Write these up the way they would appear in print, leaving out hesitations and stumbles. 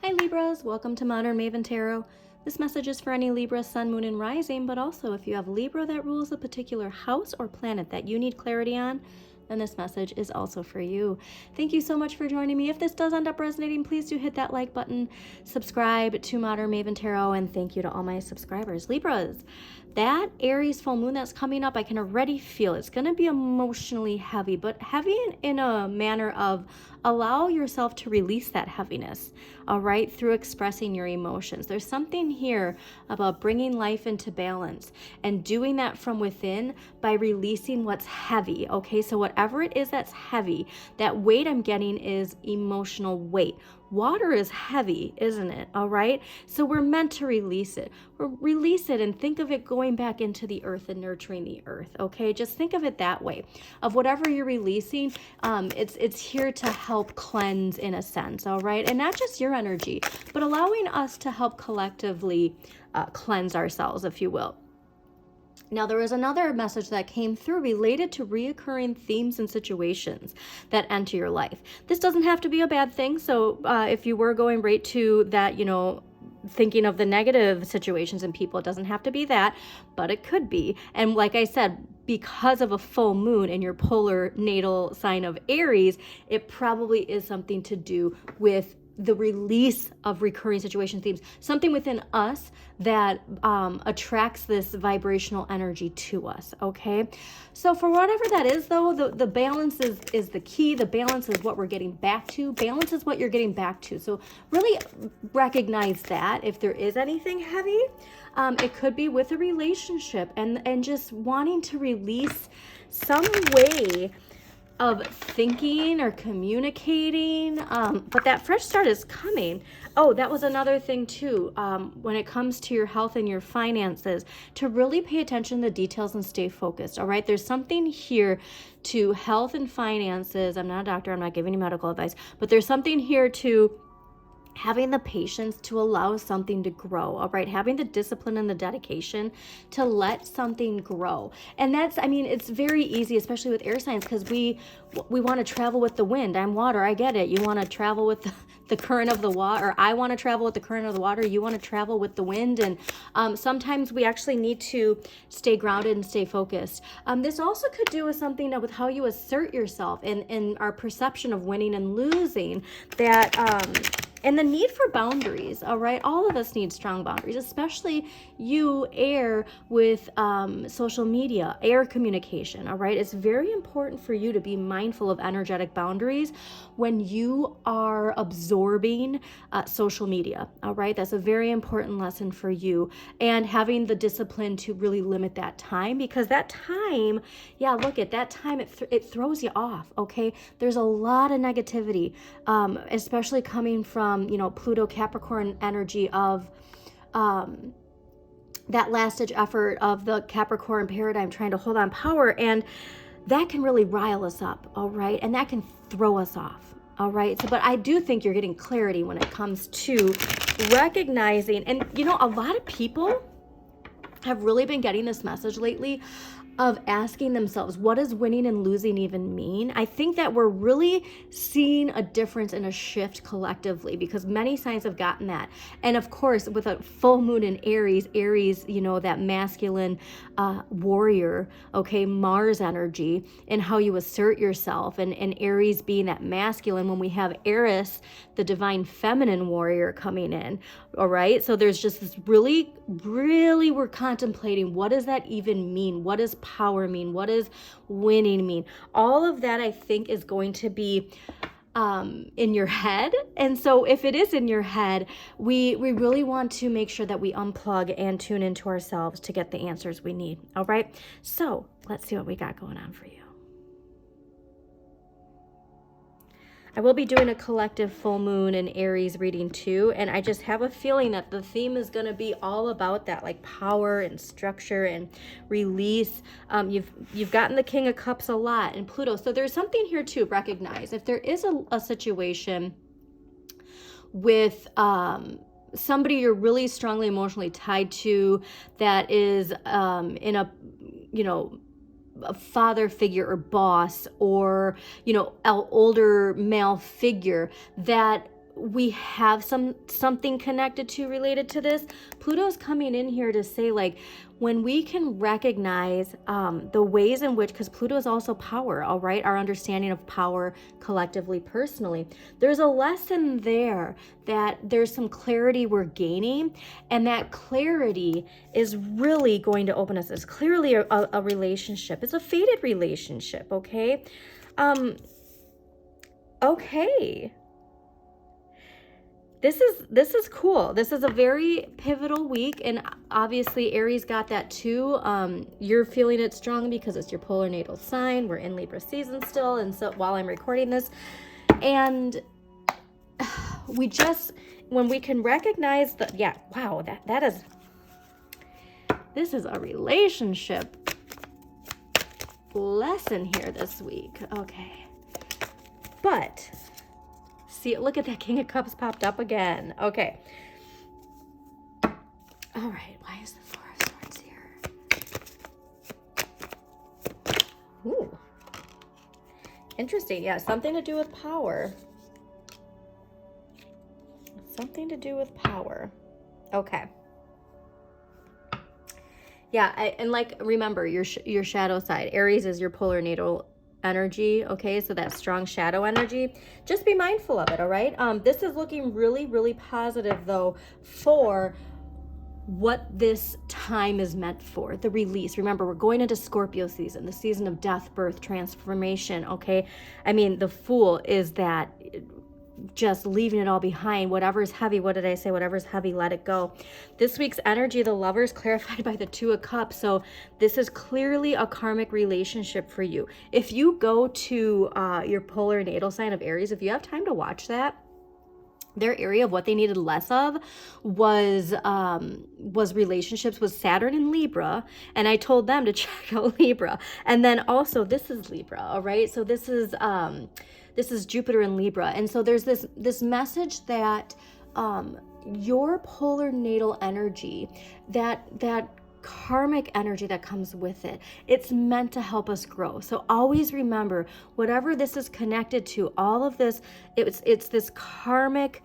Hi Libras, welcome to Modern Maven Tarot. This message is for any Libra, Sun, Moon, and Rising, but also if you have Libra that rules a particular house or planet that you need clarity on, then this message is also for you. Thank you so much for joining me. If this does end up resonating, please do hit that like button, subscribe to Modern Maven Tarot, and thank you to all my subscribers. Libras, that Aries full moon that's coming up, I can already feel it's going to be emotionally heavy, but heavy in a manner of allow yourself to release that heaviness, all right, through expressing your emotions. There's something here about bringing life into balance and doing that from within by releasing what's heavy, okay? So whatever it is that's heavy, that weight I'm getting is emotional weight. Water is heavy, isn't it? All right. So we're meant to release it. Release it and think of it going back into the earth and nurturing the earth. Okay. Just think of it that way. Of whatever you're releasing, it's here to help cleanse in a sense. All right. And not just your energy, but allowing us to help collectively cleanse ourselves, if you will. Now, there was another message that came through related to reoccurring themes and situations that enter your life. This doesn't have to be a bad thing. So if you were going right to that, thinking of the negative situations and people, it doesn't have to be that, but it could be. And like I said, because of a full moon in your polar natal sign of Aries, it probably is something to do with the release of recurring situation themes, something within us that attracts this vibrational energy to us, okay? So for whatever that is, though, the balance is the key. The balance is what we're getting back to. Balance is what you're getting back to. So really recognize that if there is anything heavy, it could be with a relationship and just wanting to release some way of thinking or communicating, but that fresh start is coming. Oh, that was another thing too, when it comes to your health and your finances, to really pay attention to the details and stay focused. All right, there's something here to health and finances. I'm not a doctor, I'm not giving you medical advice, but there's something here to having the patience to allow something to grow, all right? Having the discipline and the dedication to let something grow. And that's, it's very easy, especially with air signs, because we want to travel with the wind. I'm water, I get it. You want to travel with the current of the water, or I want to travel with the current of the water. You want to travel with the wind. And sometimes we actually need to stay grounded and stay focused. This also could do with something with how you assert yourself and our perception of winning and losing, that and the need for boundaries, all right? All of us need strong boundaries, especially you, air, with social media, air communication, all right? It's very important for you to be mindful of energetic boundaries when you are absorbing social media, all right? That's a very important lesson for you. And having the discipline to really limit that time, because that time, look at that time, it throws you off, okay? There's a lot of negativity, especially coming from Pluto Capricorn energy of that last ditch effort of the Capricorn paradigm trying to hold on power, and that can really rile us up, all right? And that can throw us off, all right? So, but I do think you're getting clarity when it comes to recognizing, and a lot of people have really been getting this message lately of asking themselves, what does winning and losing even mean? I think that we're really seeing a difference and a shift collectively, because many signs have gotten that. And of course, with a full moon in Aries, that masculine warrior, okay, Mars energy, and how you assert yourself, and Aries being that masculine, when we have Eris, the divine feminine warrior, coming in, all right? So there's just this really, we're contemplating, what does that even mean? What does power mean? What does winning mean? All of that, I think, is going to be in your head. And so if it is in your head, we really want to make sure that we unplug and tune into ourselves to get the answers we need. All right. So let's see what we got going on for you. I will be doing a collective full moon and Aries reading too, and I just have a feeling that the theme is going to be all about that, like power and structure and release. You've gotten the King of Cups a lot, and Pluto, so there's something here to recognize. If there is a situation with somebody you're really strongly emotionally tied to, that is in a a father figure or boss, or older male figure that we have something connected to related to this. Pluto's coming in here to say, like, when we can recognize the ways in which, because Pluto is also power, all right, our understanding of power collectively, personally, there's a lesson there that there's some clarity we're gaining, and that clarity is really going to open us. It's clearly a relationship. It's a fated relationship, okay? Okay. This is cool. This is a very pivotal week, and obviously Aries got that too. You're feeling it strong because it's your polar natal sign. We're in Libra season still, and so while I'm recording this, and we just, when we can recognize that, yeah, wow, this is a relationship lesson here this week. Okay, but see, look at that King of Cups popped up again. Okay. All right. Why is the Four of Swords here? Ooh. Interesting. Yeah, something to do with power. Something to do with power. Okay. Yeah, and like, remember, your shadow side. Aries is your polar natal energy, okay? So that strong shadow energy, just be mindful of it, all right? This is looking really, really positive, though, for what this time is meant for, the release. Remember, we're going into Scorpio season, the season of death, birth, transformation, okay? I mean, the Fool is that just leaving it all behind. Whatever's heavy, what did I say? Whatever's heavy, let it go. This week's energy, the Lover, is clarified by the Two of Cups. So this is clearly a karmic relationship for you. If you go to your polar natal sign of Aries, if you have time to watch that, their area of what they needed less of was relationships with Saturn and Libra, and I told them to check out Libra. And then also, this is Libra, all right? So this is Jupiter in Libra, and so there's this message that your polar natal energy, that karmic energy that comes with it, it's meant to help us grow. So always remember, whatever this is connected to, all of this, it's this karmic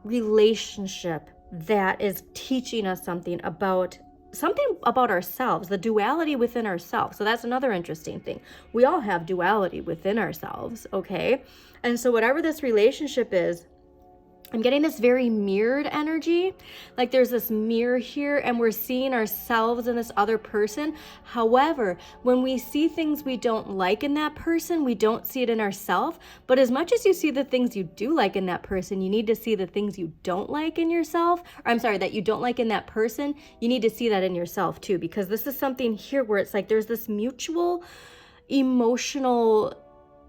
relationship that is teaching us something about ourselves, the duality within ourselves. So that's another interesting thing. We all have duality within ourselves, okay? And so whatever this relationship is, I'm getting this very mirrored energy. Like there's this mirror here, and we're seeing ourselves in this other person. However, when we see things we don't like in that person, we don't see it in ourselves. But as much as you see the things you do like in that person, you need to see the things you don't like in yourself. Or I'm sorry, that you don't like in that person. You need to see that in yourself too, because this is something here where it's like there's this mutual emotional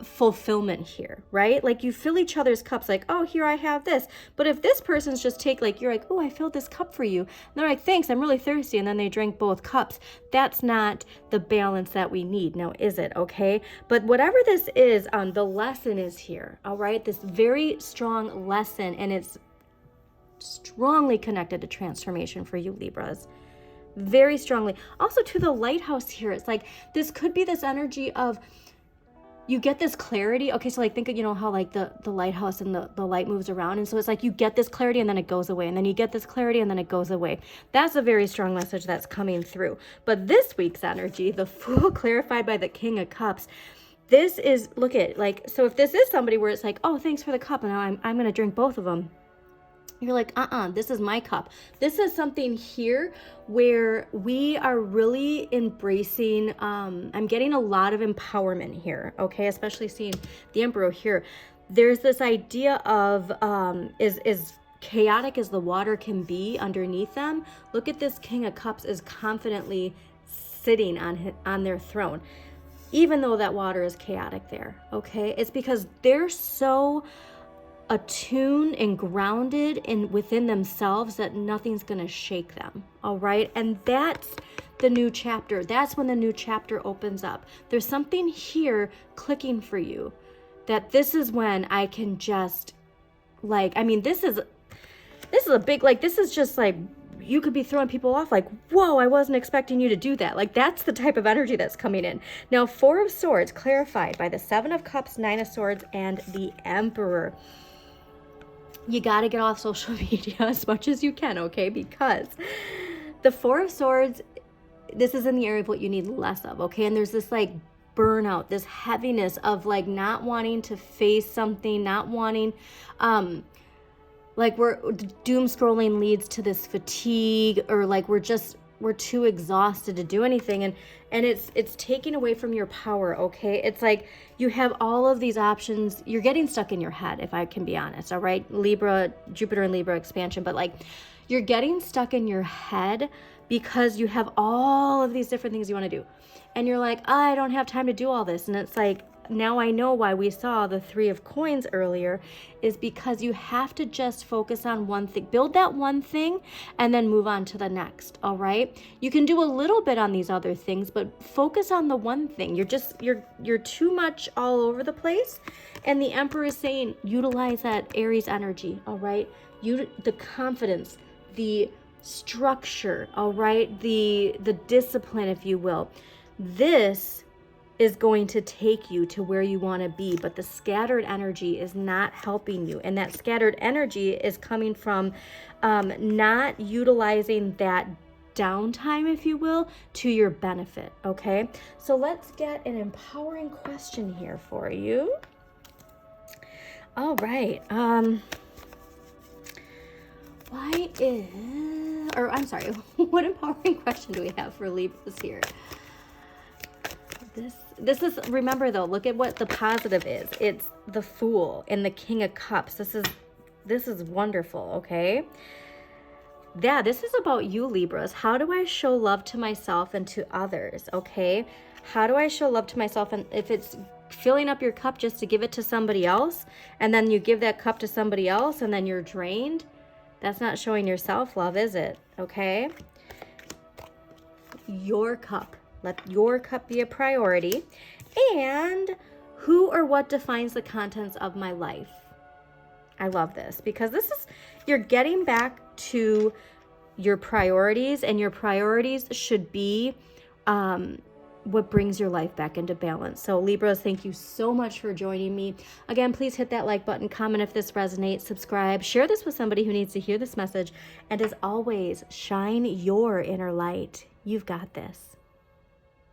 fulfillment here, right? Like you fill each other's cups, like, oh, here I have this. But if this person's just like, you're like, oh, I filled this cup for you, and they're like, thanks, I'm really thirsty, and then they drink both cups, that's not the balance that we need now, is it? Okay, but whatever this is, the lesson is here, all right? This very strong lesson, and it's strongly connected to transformation for you Libras, very strongly. Also to the lighthouse here, it's like this could be this energy of you get this clarity. Okay, so like think of, you know, how like the lighthouse and the light moves around. And so it's like you get this clarity and then it goes away. And then you get this clarity and then it goes away. That's a very strong message that's coming through. But this week's energy, the Fool clarified by the King of Cups, this is, look at, like, so if this is somebody where it's like, oh, thanks for the cup, and now I'm going to drink both of them. You're like, this is my cup. This is something here where we are really embracing, I'm getting a lot of empowerment here, okay? Especially seeing the Emperor here. There's this idea of, is chaotic as the water can be underneath them. Look at this King of Cups is confidently sitting on their throne, even though that water is chaotic there, okay? It's because they're so attuned and grounded within themselves that nothing's going to shake them, all right? And that's the new chapter. That's when the new chapter opens up. There's something here clicking for you, that this is when I can just, like, I mean, this is a big, like, this is just like, you could be throwing people off like, whoa, I wasn't expecting you to do that. Like, that's the type of energy that's coming in. Now, Four of Swords clarified by the Seven of Cups, Nine of Swords, and the Emperor. you got to get off social media as much as you can, okay? Because the Four of Swords, this is in the area of what you need less of, okay? And there's this like burnout, this heaviness of like not wanting to face something, not wanting, like doom scrolling leads to this fatigue, or like we're too exhausted to do anything, and it's taking away from your power, okay? It's like you have all of these options. You're getting stuck in your head, if I can be honest, all right? Libra, Jupiter and Libra expansion, but like you're getting stuck in your head because you have all of these different things you want to do. And you're like, I don't have time to do all this. And it's like, now I know why we saw the Three of Coins earlier, is because you have to just focus on one thing. Build that one thing and then move on to the next, all right? You can do a little bit on these other things, but focus on the one thing. You're too much all over the place. And the Emperor is saying, utilize that Aries energy, all right? The confidence, the structure, all right? The discipline, if you will. This is going to take you to where you want to be, but the scattered energy is not helping you. And that scattered energy is coming from not utilizing that downtime, if you will, to your benefit, okay? So let's get an empowering question here for you. All right. What empowering question do we have for Libras here? This is, remember though, look at what the positive is. It's the Fool and the King of Cups. This is wonderful, okay? Yeah, this is about you, Libras. How do I show love to myself and to others, okay? How do I show love to myself? And if it's filling up your cup just to give it to somebody else, and then you give that cup to somebody else and then you're drained, that's not showing yourself love, is it? Okay? Your cup. Let your cup be a priority. And who or what defines the contents of my life? I love this, because this is, you're getting back to your priorities, and your priorities should be what brings your life back into balance. So Libras, thank you so much for joining me. Again, please hit that like button, comment if this resonates, subscribe, share this with somebody who needs to hear this message. And as always, shine your inner light. You've got this.